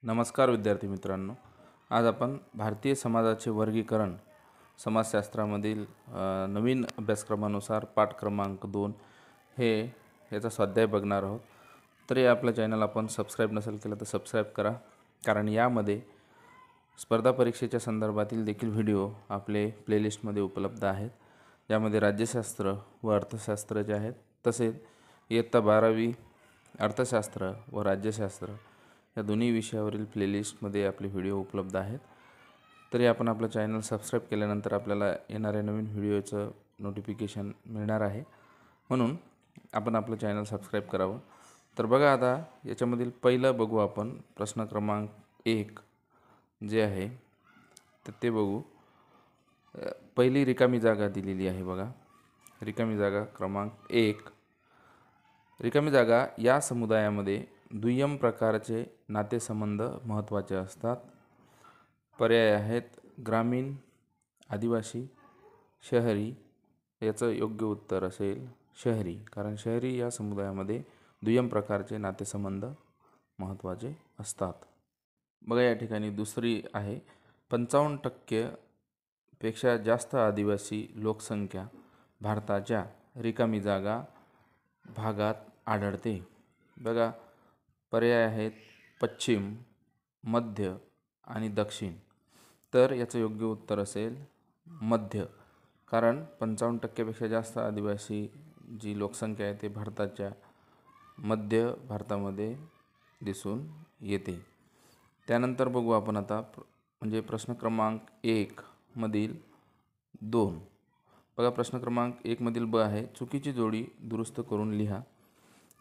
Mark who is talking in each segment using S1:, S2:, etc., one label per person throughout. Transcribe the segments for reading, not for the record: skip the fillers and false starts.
S1: नमस्कार विद्यार्थी मित्रांनो, आज आपण भारतीय समाजाचे वर्गीकरण समाजशास्त्रामधील नवीन अभ्यासक्रमानुसार पाठ क्रमांक 2 याचा स्वाध्याय बघणार आहोत। तरी आपल्या चॅनल आपण सबस्क्राईब नसेल केलं तर सबस्क्राईब करा, कारण यामध्ये स्पर्धा परीक्षेच्या संदर्भातील देखील व्हिडिओ आपले प्लेलिस्टमध्ये उपलब्ध आहेत, ज्यामध्ये राज्यशास्त्र व अर्थशास्त्र जे आहेत, तसेच इयत्ता 12वी अर्थशास्त्र व राज्यशास्त्र या दोन्ही विषयावरील प्लेलिस्टमध्ये आपले व्हिडिओ उपलब्ध आहेत। तरी आपण आपलं चॅनल सबस्क्राईब केल्यानंतर आपल्याला येणाऱ्या नवीन व्हिडिओचं नोटिफिकेशन मिळणार आहे, म्हणून आपण आपलं चॅनल सबस्क्राईब करावं। तर बघा, आता याच्यामधील पहिलं बघू आपण प्रश्न क्रमांक 1 जे आहे तर ते बघू। पहिली रिकामी जागा दिलेली आहे बघा, रिकामी जागा क्रमांक 1। रिकामी जागा या समुदायामध्ये दुय्यम प्रकारचे नातेसंबंध महत्त्वाचे असतात। पर्याय आहेत ग्रामीण, आदिवासी, शहरी। याचं योग्य उत्तर असेल शहरी, कारण शहरी या समुदायामध्ये दुय्यम प्रकारचे नातेसंबंध महत्त्वाचे असतात। बघा, या ठिकाणी दुसरी आहे 55% पेक्षा जास्त आदिवासी लोकसंख्या भारताच्या रिकामी जागा भागात आढळते। बघा, पर्याय आहेत पश्चिम, मध्य आणि दक्षिण। तर याचं योग्य उत्तर असेल मध्य, कारण 55% पेक्षा जास्त आदिवासी जी लोकसंख्या आहे ते भारताच्या मध्य भारतामध्ये दिसून येते। त्यानंतर बघू आपण आता म्हणजे प्रश्न क्रमांक 1 मधील 2। बघा, प्रश्न क्रमांक 1 मधील ब आहे चुकीची जोडी दुरुस्त करून लिहा।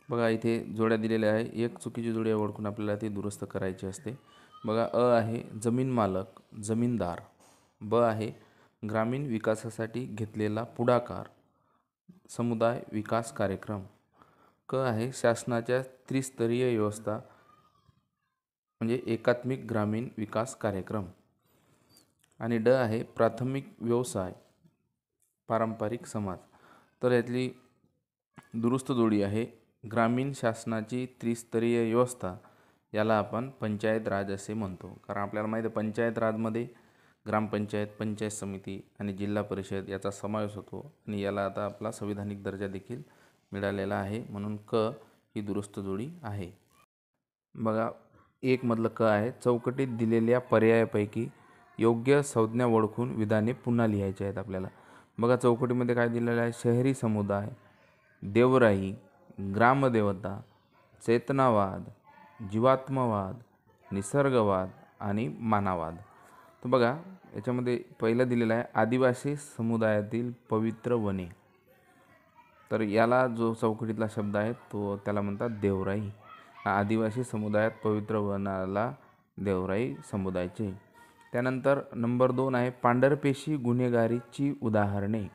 S1: बघा, इथे जोड्या दिलेल्या आहे, एक चुकीची जोडी ओळखून आपल्याला ती दुरुस्त करायची असते। बघा, अ आहे जमीन मालक, जमीनदार। ब आहे ग्रामीण विकासासाठी घेतलेला पुढाकार, समुदाय विकास कार्यक्रम। क आहे शासनाच्या त्रिस्तरीय व्यवस्था म्हणजे एकात्मिक ग्रामीण विकास कार्यक्रम। आणि ड आहे प्राथमिक व्यवसाय, पारंपरिक समाज। तर यातली दुरुस्त जोडी आहे ग्रामीण शासनाची त्रिस्तरीय व्यवस्था, याला आपण पंचायत राज असे म्हणतो, कारण आपल्याला माहिती आहे पंचायत राजमध्ये ग्रामपंचायत, पंचायत समिती आणि जिल्हा परिषद याचा समावेश होतो, आणि याला आता आपला संविधानिक दर्जा देखील मिळालेला आहे, म्हणून क ही दुरुस्त जोडी आहे। बघा, 1 मधलं क आहे चौकटीत दिलेल्या पर्यायापैकी योग्य संज्ञा ओळखून विधाने पुन्हा लिहायची आहेत आपल्याला। बघा, चौकटीमध्ये काय दिलेलं आहे, शहरी समुदाय, देवराई, ग्रामदेवता, चेतनावाद, जीवात्मवाद, निसर्गवाद आणि मानववाद। तर बघा, याच्यामध्ये पहिलं दिलेलं आहे आदिवासी समुदायातील पवित्र वने। तर याला जो चौकटीतला शब्द आहे तो त्याला म्हणतात देवराई। आदिवासी समुदायात पवित्र वनाला देवराई समुदायाचे। त्यानंतर नंबर 2 आहे पांढरपेशी गुन्हेगारीची उदाहरणे।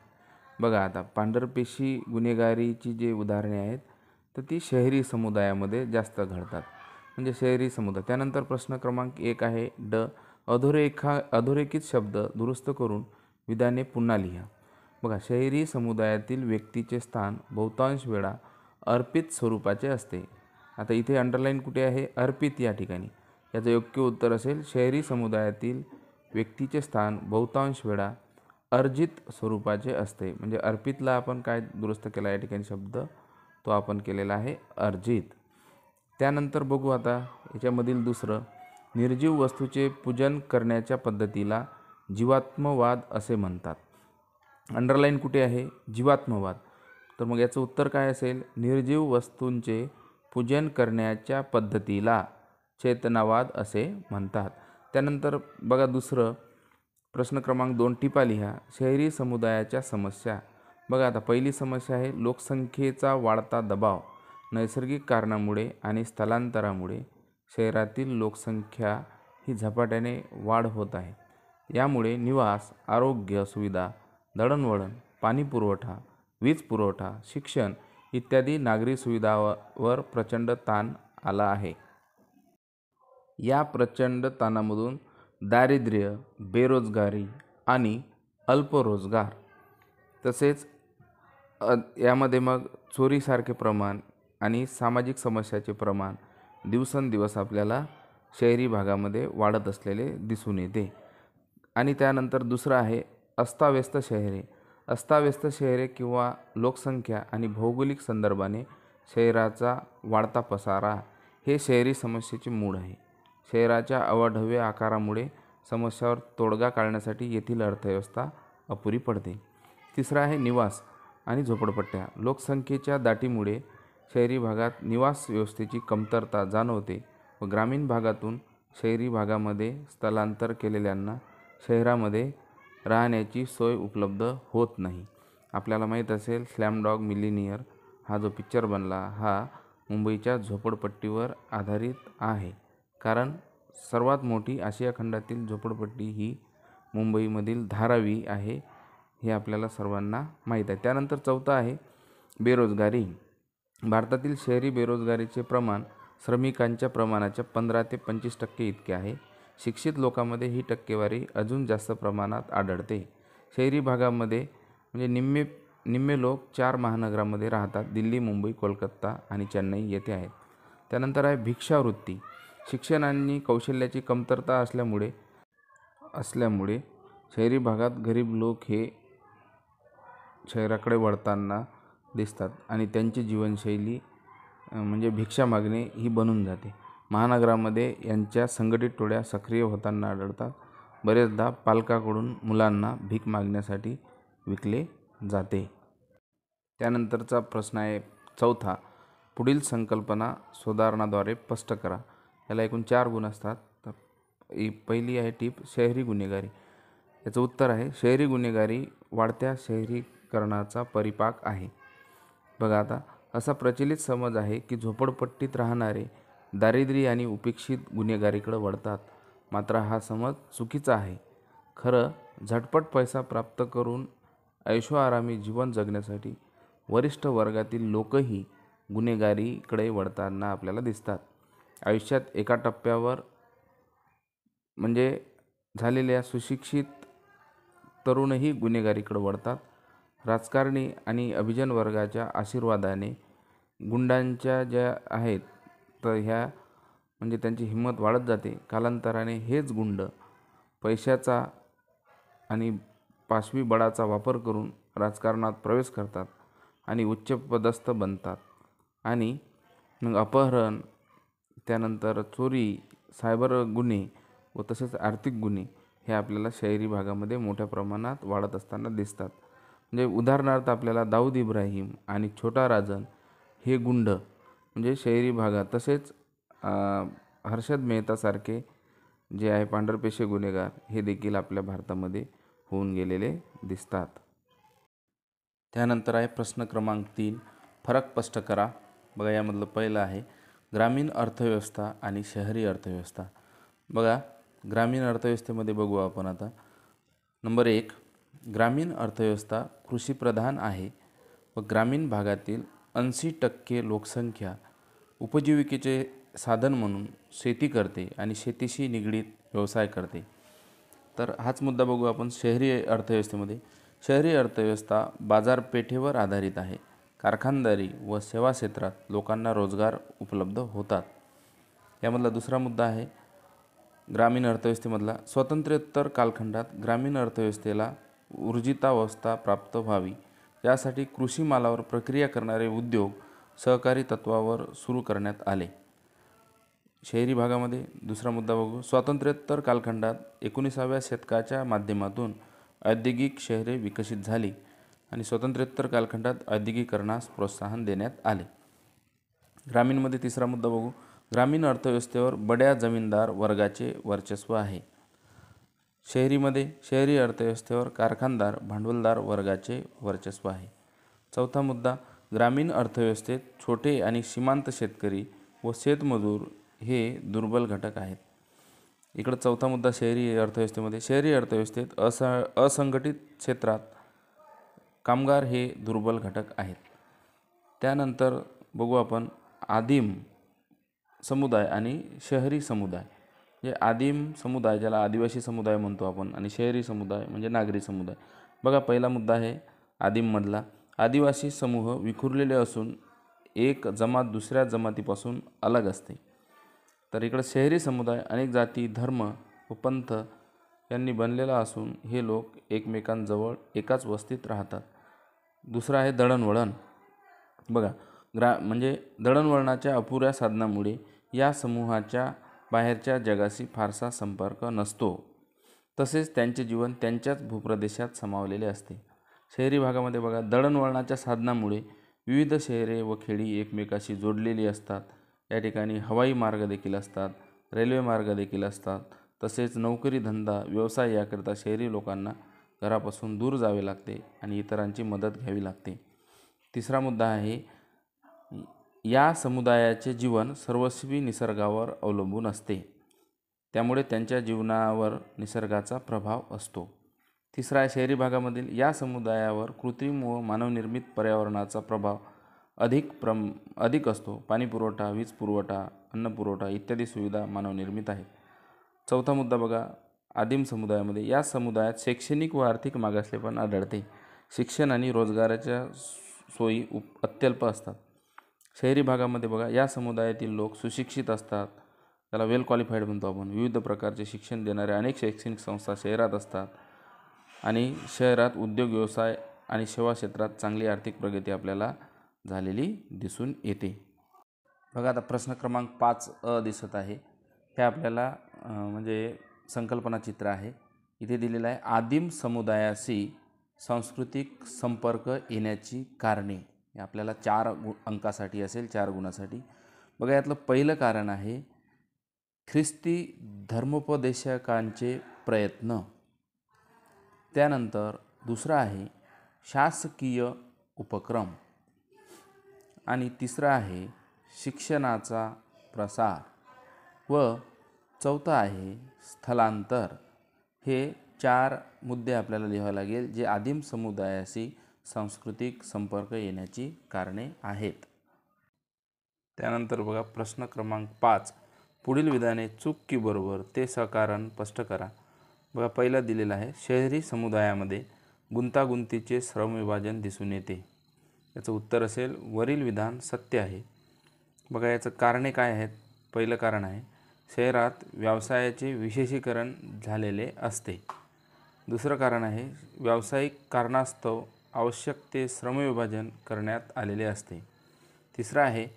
S1: बघा, आता पांढरपेशी गुन्हेगारीची जे उदाहरणे आहेत तर ती शहरी समुदायामध्ये जास्त घडतात, म्हणजे शहरी समुदाय। त्यानंतर प्रश्न क्रमांक 1 आहे ड अधोरेखित शब्द दुरुस्त करून विधाने पुन्हा लिहा। बघा, शहरी समुदायातील व्यक्तीचे स्थान बहुतांश वेळा अर्पित स्वरूपाचे असते। आता इथे अंडरलाईन कुठे आहे, अर्पित या ठिकाणी। याचं योग्य उत्तर असेल शहरी समुदायातील व्यक्तीचे स्थान बहुतांश वेळा अर्जित स्वरूपाचे असते, म्हणजे अर्पितला आपण काय दुरुस्त केला या ठिकाणी शब्द, तो आपण केलेला आहे अर्जित। त्यानंतर बघू आता याच्यामधील दुसरं, निर्जीव वस्तूचे पूजन करण्याच्या पद्धतीला जीवात्मवाद असे म्हणतात। अंडरलाईन कुठे आहे, जीवात्मवाद। तर मग याचं उत्तर काय असेल, निर्जीव वस्तूंचे पूजन करण्याच्या पद्धतीला चेतनावाद असे म्हणतात। त्यानंतर बघा दुसरं, प्रश्न क्रमांक 2 टिपा लिहा, शहरी समुदायाच्या समस्या। बघा, आता पहिली समस्या आहे लोकसंख्येचा वाढता दबाव, नैसर्गिक कारणामुळे आणि स्थलांतरामुळे शहरातील लोकसंख्या ही झपाट्याने वाढ होत आहे। यामुळे निवास, आरोग्य सुविधा, दळणवळण, पाणी पुरवठा, वीज पुरवठा, शिक्षण इत्यादी नागरी सुविधांवर प्रचंड ताण आला आहे। या प्रचंड ताणामधून दारिद्र्य, बेरोजगारी आणि अल्परोजगार तसेच यामध्ये मग चोरीसारखे प्रमाण आणि सामाजिक समस्याचे प्रमाण दिवसेंदिवस आपल्याला शहरी भागामध्ये वाढत असलेले दिसून येते. आणि त्यानंतर दुसरं आहे अस्ताव्यस्त शहरे. अस्ताव्यस्त शहरे किंवा लोकसंख्या आणि भौगोलिक संदर्भाने शहराचा वाढता पसारा हे शहरी समस्येचे मूळ आहे. शहराच्या अवाढव्य आकारामुळे समस्यावर तोडगा काढण्यासाठी येथील अर्थव्यवस्था अपुरी पडते. तिसरं आहे निवास आणि झोपडपट्ट्या. लोकसंख्येच्या दाटीमुळे शहरी भागात निवास व्यवस्थेची कमतरता जाणवते व ग्रामीण भागातून शहरी भागामध्ये स्थलांतर केलेल्यांना शहरामध्ये राहण्याची सोय उपलब्ध होत नाही. आपल्याला माहीत असेल स्लॅमडॉग मिलिनियर हा जो पिक्चर बनला हा मुंबईच्या झोपडपट्टीवर आधारित आहे. कारण सर्वात मोठी आशिया खंडातील झोपडपट्टी ही मुंबईमधील धारावी आहे, हे आपल्याला सर्वांना माहीत आहे. त्यानंतर चौथा आहे बेरोजगारी. भारतातील शहरी बेरोजगारीचे प्रमाण श्रमिकांच्या प्रमाणाच्या 15 ते 25% इतके आहे. शिक्षित लोकांमध्ये ही टक्केवारी अजून जास्त प्रमाणात आढळते. शहरी भागामध्ये म्हणजे निम्मे लोक 4 महानगरामध्ये राहतात. दिल्ली, मुंबई, कोलकाता आणि चेन्नई येथे आहेत. त्यानंतर आहे भिक्षावृत्ती. शिक्षण आणि कौशल्याची कमतरता असल्यामुळे शहरी भागात गरीब लोक हे शहराकडे वळताना दिसतात आणि त्यांची जीवनशैली म्हणजे भिक्षा मागणे ही बनून जाते. महानगरामध्ये यांच्या संघटित टोळ्या सक्रिय होताना आढळतात. बरेचदा पालकाकडून मुलांना भीक मागण्यासाठी विकले जाते. त्यानंतरचा प्रश्न आहे चौथा, पुढील संकल्पना सुधारणाद्वारे स्पष्ट करा. याला एकूण 4 गुण असतात. तर पहिली आहे टीप शहरी गुन्हेगारी. याचं उत्तर आहे शहरी गुन्हेगारी वाढत्या शहरीकरणाचा परिपाक आहे. बघा आता असा प्रचलित समज आहे की झोपडपट्टीत राहणारे दारिद्र्य आणि उपेक्षित गुन्हेगारीकडे वळतात. मात्र हा समज चुकीचा आहे. खरं झटपट पैसा प्राप्त करून ऐशोआरामी जीवन जगण्यासाठी वरिष्ठ वर्गातील लोकही गुन्हेगारीकडे वळताना आपल्याला दिसतात. आयुष्यात एका टप्प्यावर म्हणजे झालेल्या सुशिक्षित तरुणही गुन्हेगारीकडे वळतात. राजकारणी आणि अभिजन वर्गाच्या आशीर्वादाने गुंडांच्या ज्या आहेत तर ह्या म्हणजे त्यांची हिंमत वाढत जाते. कालांतराने हेच गुंड पैशाचा आणि पाशवी बळाचा वापर करून राजकारणात प्रवेश करतात आणि उच्चपदस्थ बनतात आणि मग अपहरण, त्यानंतर चोरी, सायबर गुन्हे व तसेच आर्थिक गुन्हे हे आपल्याला शहरी भागामध्ये मोठ्या प्रमाणात वाढत असताना दिसतात. म्हणजे उदाहरणार्थ आपल्याला दाऊद इब्राहिम आणि छोटा राजन हे गुंड म्हणजे शहरी भागात, तसेच हर्षद मेहतासारखे जे आहे पांढरपेशे गुन्हेगार हे देखील आपल्या भारतामध्ये होऊन गेलेले दिसतात. त्यानंतर आहे प्रश्न क्रमांक 3, फरक स्पष्ट करा. बघा यामधलं पहिलं आहे ग्रामीण अर्थव्यवस्था आणि शहरी अर्थव्यवस्था. बघा ग्रामीण अर्थव्यवस्थेमध्ये बघू आपण आता. नंबर 1, ग्रामीण अर्थव्यवस्था कृषीप्रधान आहे व ग्रामीण भागातील 80% लोकसंख्या उपजीविकेचे साधन म्हणून शेती करते आणि शेतीशी निगडीत व्यवसाय करते. तर हाच मुद्दा बघू आपण शहरी अर्थव्यवस्थेमध्ये. शहरी अर्थव्यवस्था बाजारपेठेवर आधारित आहे. कारखानदारी व सेवा क्षेत्रात लोकांना रोजगार उपलब्ध होतात. यामधला दुसरा मुद्दा आहे ग्रामीण अर्थव्यवस्थेमधला. स्वातंत्र्योत्तर कालखंडात ग्रामीण अर्थव्यवस्थेला ऊर्जितावस्था प्राप्त व्हावी यासाठी कृषी मालावर प्रक्रिया करणारे उद्योग सहकारी तत्वावर सुरू करण्यात आले. शहरी भागामध्ये दुसरा मुद्दा बघू. स्वातंत्र्योत्तर कालखंडात 19व्या शतकाच्या माध्यमातून औद्योगिक शहरे विकसित झाली आणि स्वातंत्र्योत्तर कालखंडात औद्योगिकरणास प्रोत्साहन देण्यात आले. ग्रामीणमध्ये तिसरा मुद्दा बघू. ग्रामीण अर्थव्यवस्थेवर बड्या जमीनदार वर्गाचे वर्चस्व आहे. शहरीमध्ये शहरी अर्थव्यवस्थेवर कारखानदार भांडवलदार वर्गाचे वर्चस्व आहे. चौथा मुद्दा, ग्रामीण अर्थव्यवस्थेत छोटे आणि सीमांत शेतकरी व शेतमजूर हे दुर्बल घटक आहेत. इकडं चौथा मुद्दा शहरी अर्थव्यवस्थेमध्ये. शहरी अर्थव्यवस्थेत असंघटित क्षेत्रात कामगार हे दुर्बल घटक आहेत. त्यानंतर बघू आपण आदिम समुदाय आणि शहरी समुदाय. म्हणजे आदिम समुदाय ज्याला आदिवासी समुदाय म्हणतो आपण आणि शहरी समुदाय म्हणजे नागरी समुदाय. बघा पहिला मुद्दा आहे आदिममधला. आदिवासी समूह विखुरलेले असून एक जमात दुसऱ्या जमातीपासून अलग असते. तर इकडं शहरी समुदाय अनेक जाती, धर्म व पंथ यांनी बनलेला असून हे लोक एकमेकांजवळ एकाच वस्तीत राहतात. दुसरं आहे दळणवळण. बघा, म्हणजे दळणवळणाच्या अपुऱ्या साधनामुळे या समूहाच्या बाहेरच्या जगाशी फारसा संपर्क नसतो. तसेच त्यांचे जीवन त्यांच्याच भूप्रदेशात सामावलेले असते. शहरी भागामध्ये बघा, दळणवळणाच्या साधनामुळे विविध शहरे व खेडी एकमेकाशी जोडलेली असतात. या ठिकाणी हवाई मार्ग देखील असतात, रेल्वे मार्ग देखील असतात. तसेच नोकरी, धंदा, व्यवसाय याकरिता शहरी लोकांना घरापासून दूर जावे लागते आणि इतरांची मदत घ्यावी लागते. तिसरा मुद्दा आहे, या समुदायाचे जीवन सर्वस्वी निसर्गावर अवलंबून असते, त्यामुळे त्यांच्या जीवनावर निसर्गाचा प्रभाव असतो. तिसरा आहे, शहरी भागामधील या समुदायावर कृत्रिम व मानवनिर्मित पर्यावरणाचा प्रभाव अधिक असतो. पाणीपुरवठा, वीज पुरवठा, अन्न पुरवठा इत्यादी सुविधा मानवनिर्मित आहेत. चौथा मुद्दा बघा, आदिम समुदायामध्ये या समुदायात शैक्षणिक व आर्थिक मागासलेपण आढळते. शिक्षण आणि रोजगाराच्या सोयी अत्यल्प असतात. शहरी भागामध्ये बघा, या समुदायातील लोक सुशिक्षित असतात, त्याला वेल क्वालिफाईड म्हणतो आपण. विविध प्रकारचे शिक्षण देणाऱ्या अनेक शैक्षणिक संस्था शहरात असतात आणि शहरात उद्योग, व्यवसाय आणि सेवा क्षेत्रात चांगली आर्थिक प्रगती आपल्याला झालेली दिसून येते. बघा, आता प्रश्न क्रमांक 5 दिसत आहे. हे आपल्याला म्हणजे संकल्पना चित्र आहे. इथे दिलेलं आहे, आदिम समुदायाशी सांस्कृतिक संपर्क येण्याची कारणे. हे आपल्याला 4 अंकासाठी असेल, 4 गुणासाठी. बघा, यातलं पहिलं कारण आहे ख्रिस्ती धर्मोपदेशकांचे प्रयत्न. त्यानंतर दुसरं आहे शासकीय उपक्रम आणि तिसरं आहे शिक्षणाचा प्रसार व चौथं आहे स्थलांतर. हे 4 मुद्दे आपल्याला लिहावे लागेल, जे आदिम समुदायाशी सांस्कृतिक संपर्क येण्याची कारणे आहेत. त्यानंतर बघा, प्रश्न क्रमांक 5, पुढील विधाने चूक की बरोबर ते सकारण स्पष्ट करा. बघा, पहिला दिलेला आहे, शहरी समुदायामध्ये गुंतागुंतीचे श्रमविभाजन दिसून येते. याचं उत्तर असेल, वरील विधान सत्य आहे. बघा, याचं कारणे काय आहेत. पहिलं कारण आहे, शहरात व्यवसायाचे विशेषीकरण झालेले असते. दुसरं कारण आहे, व्यावसायिक कारणास्तव आवश्यक ते श्रमविभाजन करण्यात आलेले असते. तिसरं आहे,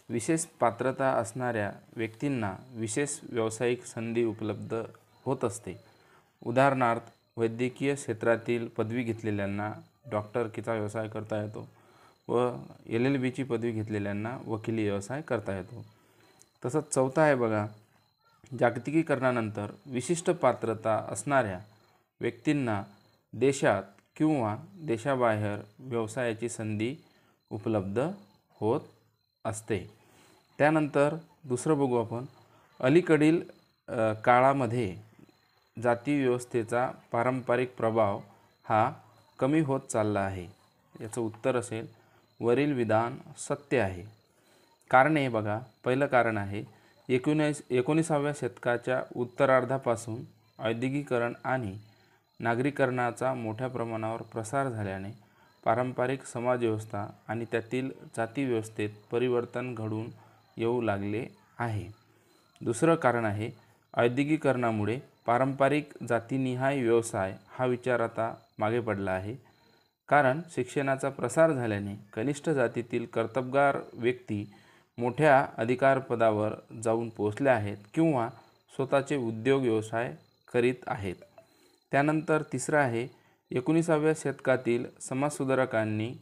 S1: विशेष पात्रता असणाऱ्या व्यक्तींना विशेष व्यावसायिक संधी उपलब्ध होत असते. उदाहरणार्थ, वैद्यकीय क्षेत्रातील पदवी घेतलेल्यांना डॉक्टरकीचा व्यवसाय करता येतो व LLBची पदवी घेतलेल्यांना वकिली व्यवसाय करता येतो. तसंच चौथा आहे बघा, जागतिकीकरणानंतर विशिष्ट पात्रता असणाऱ्या व्यक्तींना देशात किंवा देशाबाहेर व्यवसायाची संधी उपलब्ध होत असते. त्यानंतर दुसरं बघू आपण, अलीकडील काळामध्ये जाती व्यवस्थेचा पारंपरिक प्रभाव हा कमी होत चालला आहे. याचं उत्तर असेल, वरील विधान सत्य आहे. कारणे बघा, पहिलं कारण आहे, 19व्या शतकाच्या उत्तरार्धापासून औद्योगिकीकरण आणि नागरीकरणाचा मोठ्या प्रमाणावर प्रसार झाल्याने पारंपरिक समाजव्यवस्था आणि त्यातील जाती व्यवस्थेत परिवर्तन घडून येऊ लागले आहे. दुसरं कारण आहे, औद्योगिकीकरणामुळे पारंपरिक जातीनिहाय व्यवसाय हा विचार आता मागे पडला आहे. कारण शिक्षणाचा प्रसार झाल्याने कनिष्ठ जातीतील कर्तबगार व्यक्ती मोठ्या अधिकारपदावर जाऊन पोहोचल्या आहेत किंवा स्वतःचे उद्योग व्यवसाय करीत आहेत. त्यानंतर तिसरं आहे, 19व्या शतकातील समाजसुधारकांनी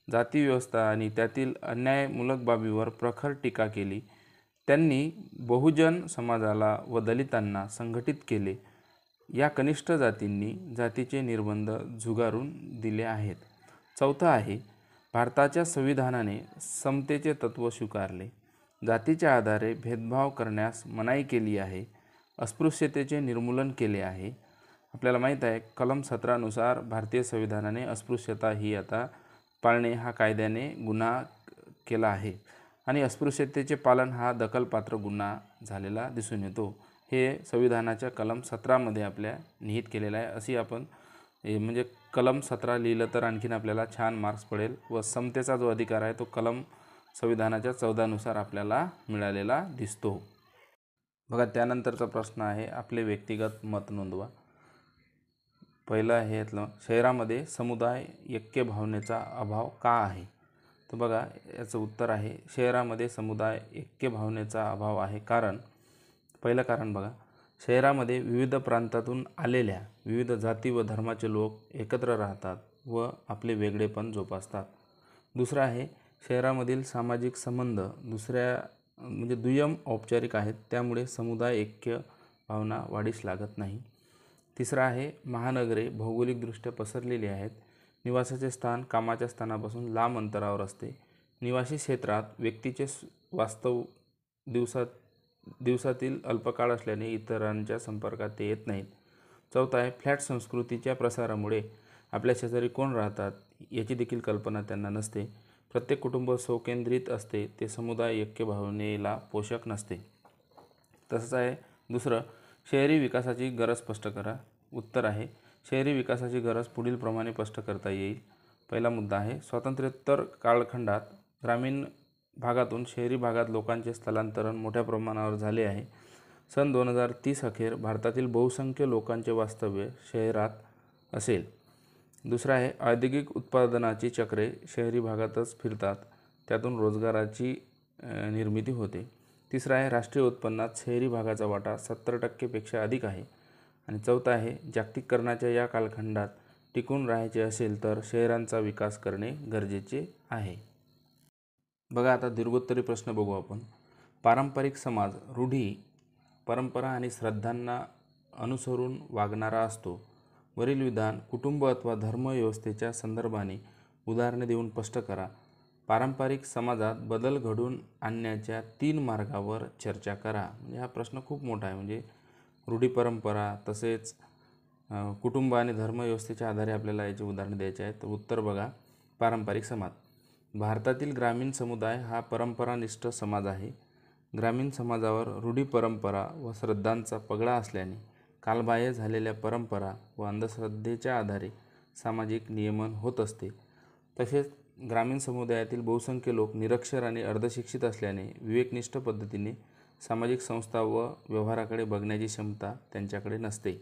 S1: जातीव्यवस्था आणि त्यातील अन्यायमूलक बाबीवर प्रखर टीका केली. त्यांनी बहुजन समाजाला व दलितांना संघटित केले. या कनिष्ठ जातींनी जातीचे निर्बंध झुगारून दिले आहेत. चौथं आहे, भारताच्या संविधानाने समतेचे तत्त्व स्वीकारले. जातीच्या आधारे भेदभाव करण्यास मनाई केली आहे. अस्पृश्यतेचे निर्मूलन केले आहे. आपल्याला माहीत आहे, कलम 17 नुसार भारतीय संविधानाने अस्पृश्यता ही आता पाळणे हा कायद्याने गुन्हा केला आहे आणि अस्पृश्यतेचे पालन हा दखलपात्र गुन्हा झालेला दिसून येतो. हे संविधानाच्या कलम 17 आपल्या निहित केलेलं आहे. अशी आपण म्हणजे कलम 17 लिहिलं तर आणखीन आपल्याला छान मार्क्स पडेल. व समतेचा जो अधिकार आहे तो कलम संविधानाच्या 14 नुसार आपल्याला मिळालेला दिसतो. बघा त्यानंतरचा प्रश्न आहे, आपले व्यक्तिगत मत नोंदवा. पहिलं आहे यातलं, शहरामध्ये समुदाय ऐक्य भावनेचा अभाव का आहे? तर बघा याचं उत्तर आहे, शहरामध्ये समुदाय ऐक्य भावनेचा अभाव आहे कारण पहिलं कारण बघा, शहरामध्ये विविध प्रांतातून आलेल्या विविध जाती व धर्माचे लोक एकत्र राहतात व आपले वेगळेपण जोपासतात. दुसरं आहे, शहरामधील सामाजिक संबंध दुय्यम औपचारिक आहेत, त्यामुळे समुदाय ऐक्य भावना वाढीस लागत नाही. तिसरं आहे, महानगरे भौगोलिकदृष्ट्या पसरलेली आहेत. निवासाचे स्थान कामाच्या स्थानापासून लांब अंतरावर असते. निवासी क्षेत्रात व्यक्तीचे वास्तव दिवसातील अल्पकाळ असल्याने इतरांच्या संपर्कात ते येत नाहीत. चौथा आहे, फ्लॅट संस्कृतीच्या प्रसारामुळे आपल्या शेजारी कोण राहतात याची देखील कल्पना त्यांना नसते. प्रत्येक कुटुंब स्वकेंद्रित असते, ते समुदाय ऐक्य भावनेला पोषक नसते. तसंच आहे दुसरं, शहरी विकासाची गरज स्पष्ट करा. उत्तर आहे, शहरी विकासाची गरज पुढीलप्रमाणे स्पष्ट करता येईल. पहिला मुद्दा आहे, स्वातंत्र्योत्तर कालखंडात ग्रामीण भागातून शहरी भागात लोकांचे स्थलांतरण मोठ्या प्रमाणावर झाले आहे. सन 2030 अखेर भारतातील बहुसंख्य लोकांचे वास्तव्य शहरात असेल. दुसरं आहे, औद्योगिक उत्पादनाची चक्रे शहरी भागातच फिरतात, त्यातून रोजगाराची निर्मिती होते. तिसरं आहे, राष्ट्रीय उत्पन्नात शहरी भागाचा वाटा 70% अधिक आहे. आणि चौथा आहे, जागतिकीकरणाच्या या कालखंडात टिकून राहायचे असेल तर शहरांचा विकास करणे गरजेचे आहे. बघा आता दीर्घोत्तरी प्रश्न बघू आपण. पारंपरिक समाज रूढी, परंपरा आणि श्रद्धांना अनुसरून वागणारा असतो. वरील विधान कुटुंब अथवा धर्मव्यवस्थेच्या संदर्भाने उदाहरणे देऊन स्पष्ट करा. पारंपरिक समाजात बदल घडवून आणण्याच्या 3 मार्गावर चर्चा करा. म्हणजे हा प्रश्न खूप मोठा आहे. म्हणजे रूढी परंपरा तसेच कुटुंब आणि धर्मव्यवस्थेच्या आधारे आपल्याला याची उदाहरणे द्यायची आहेत. तर उत्तर बघा, पारंपरिक समाज. भारतातील ग्रामीण समुदाय हा परंपरानिष्ठ समाज आहे. ग्रामीण समाजावर रूढी परंपरा व श्रद्धांचा पगडा असल्याने कालबाह्य झालेल्या परंपरा व अंधश्रद्धेच्या आधारे सामाजिक नियमन होत असते. तसेच ग्रामीण समुदायातील बहुसंख्य लोक निरक्षर आणि अर्धशिक्षित असल्याने विवेकनिष्ठ पद्धतीने सामाजिक संस्था व व्यवहाराकडे बघण्याची क्षमता त्यांच्याकडे नसते.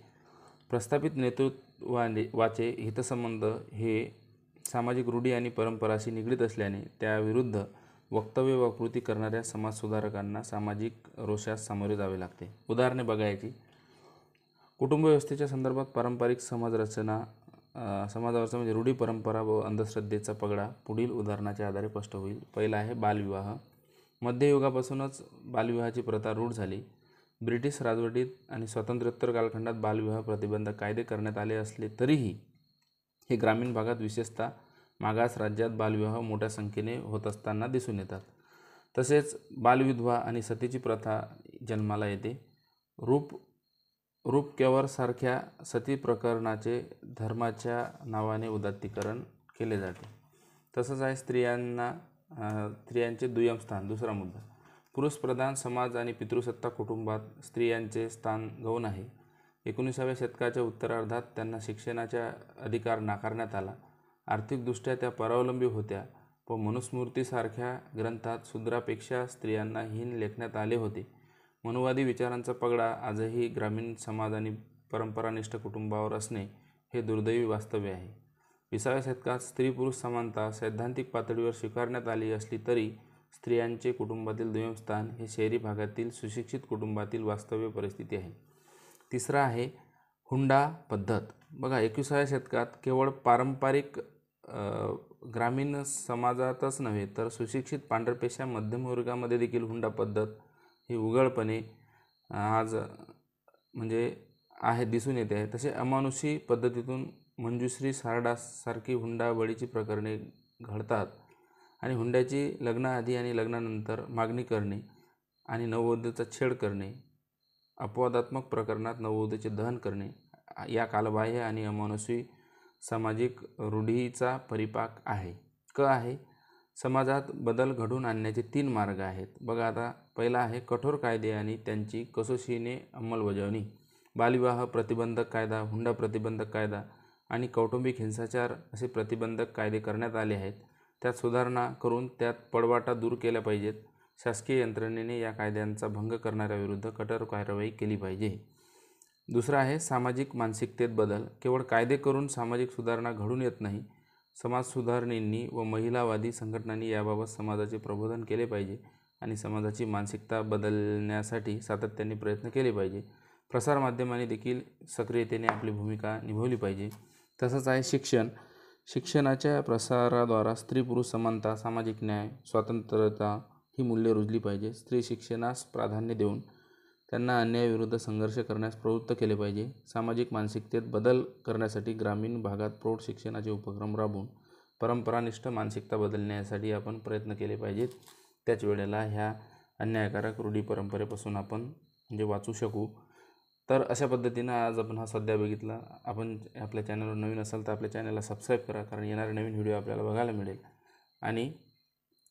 S1: प्रस्थापित नेतृत्वाचे हितसंबंध हे सामाजिक रूढी आणि परंपराशी निगडीत असल्याने त्याविरुद्ध वक्तव्य व कृती करणाऱ्या समाजसुधारकांना सामाजिक रोषास सामोरे जावे लागते. उदाहरणे बघायची. कुटुंब व्यवस्थेच्या संदर्भात पारंपरिक समाजावरचा म्हणजे रूढी परंपरा व अंधश्रद्धेचा पगडा पुढील उदाहरणाच्या आधारे स्पष्ट होईल. पहिला आहे, बालविवाह. मध्ययुगापासूनच बालविवाहाची प्रथा रूढ झाली. ब्रिटिश राजवटीत आणि स्वातंत्र्योत्तर कालखंडात बालविवाह प्रतिबंधक कायदे करण्यात आले असले तरीही हे ग्रामीण भागात विशेषतः मागास राज्यात बालविवाह मोठ्या संख्येने होत असताना दिसून येतात. तसेच बालविधवा आणि सतीची प्रथा जन्माला येते. रूपकेवर सारख्या सती प्रकरणाचे धर्माच्या नावाने उदात्तीकरण केले जाते. तसंच आहे, स्त्रियांचे दुय्यम स्थान. दुसरा मुद्दा, पुरुषप्रधान समाज आणि पितृसत्ताक कुटुंबात स्त्रियांचे स्थान गौण आहे. 19व्या शतकाच्या उत्तरार्धात त्यांना शिक्षणाचा अधिकार नाकारण्यात आला. आर्थिकदृष्ट्या त्या परावलंबी होत्या व मनुस्मृतीसारख्या ग्रंथात शूद्रापेक्षा स्त्रियांना हीन लेखण्यात आले होते. मनुवादी विचारांचा पगडा आजही ग्रामीण समाज आणि परंपरानिष्ठ कुटुंबावर असणे हे दुर्दैवी वास्तव्य आहे. 20व्या शतकात स्त्री पुरुष समानता सैद्धांतिक पातळीवर स्वीकारण्यात आली असली तरी स्त्रियांचे कुटुंबातील दुय्यम स्थान हे शहरी भागातील सुशिक्षित कुटुंबातील वास्तव्य परिस्थिती आहे. तिसरा आहे, हुंडा पद्धत. बघा 21व्या शतकात केवळ पारंपरिक ग्रामीण समाजातच नव्हे तर सुशिक्षित पांढरपेशा मध्यमवर्गामध्ये देखील हुंडा पद्धत ही उघडपणे आज दिसून येते आहे. तसे अमानुषी पद्धतीतून मंजुश्री सारडासारखी हुंडाबळीची प्रकरणे घडतात आणि हुंड्याची लग्नाआधी आणि लग्नानंतर मागणी करणे आणि नववधूचा छेड करणे, अपवादात्मक प्रकरणात नववधूचे दहन करणे या कालबाह्य आणि अमानुषी सामाजिक रूढीचा परिपाक आहे. आहे, समाजात बदल घडवून आणण्याचे 3 मार्ग आहेत. बघा आता पहिला आहे, कठोर कायदे आणि त्यांची कसोशीने अंमलबजावणी. बालविवाह प्रतिबंधक कायदा, हुंडा प्रतिबंधक कायदा आणि कौटुंबिक हिंसाचार असे प्रतिबंधक कायदे करण्यात आले आहेत. त्यात सुधारणा करून त्यात पळवाटा दूर केल्या पाहिजेत. शासकीय यंत्रणेने या कायद्यांचा भंग करणाऱ्याविरुद्ध कठोर कारवाई केली पाहिजे. दुसरा आहे सामाजिक मानसिकतेत बदल. केवळ कायदे करून सामाजिक सुधारणा घडून येत नाही. समाज सुधारणींनी व महिलावादी संघटनांनी याबाबत समाजाचे प्रबोधन केले पाहिजे आणि समाजाची मानसिकता बदलण्यासाठी सातत्याने प्रयत्न केले पाहिजे. प्रसारमाध्यमांनी देखील सक्रियतेने आपली भूमिका निभावली पाहिजे. तसंच आहे शिक्षण. शिक्षणाच्या प्रसाराद्वारा स्त्री पुरुष समानता, सामाजिक न्याय, स्वातंत्र्यता ही मूल्ये रुजली पाहिजे. स्त्री शिक्षणास प्राधान्य देऊन त्यांना अन्यायाविरुद्ध संघर्ष करण्यास प्रवृत्त केले पाहिजे. सामाजिक मानसिकतेत बदल करण्यासाठी ग्रामीण भागात प्रौढ शिक्षणाचे उपक्रम राबवून परंपरानिष्ठ मानसिकता बदलण्यासाठी आपण प्रयत्न केले पाहिजेत. त्याच वेळेला ह्या अन्यायकारक रूढी परंपरेपासून आपण म्हणजे वाचू शकू. तर अशा पद्धतीनं आज आपण हा स्वाध्याय बघितला. आपण आपल्या चॅनलवर नवीन असाल तर आपल्या चॅनलला सबस्क्राईब करा, कारण येणारे नवीन व्हिडिओ आपल्याला बघायला मिळेल. आणि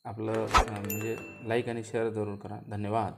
S1: आपलं म्हणजे लाईक आणि शेअर जरूर करा. धन्यवाद.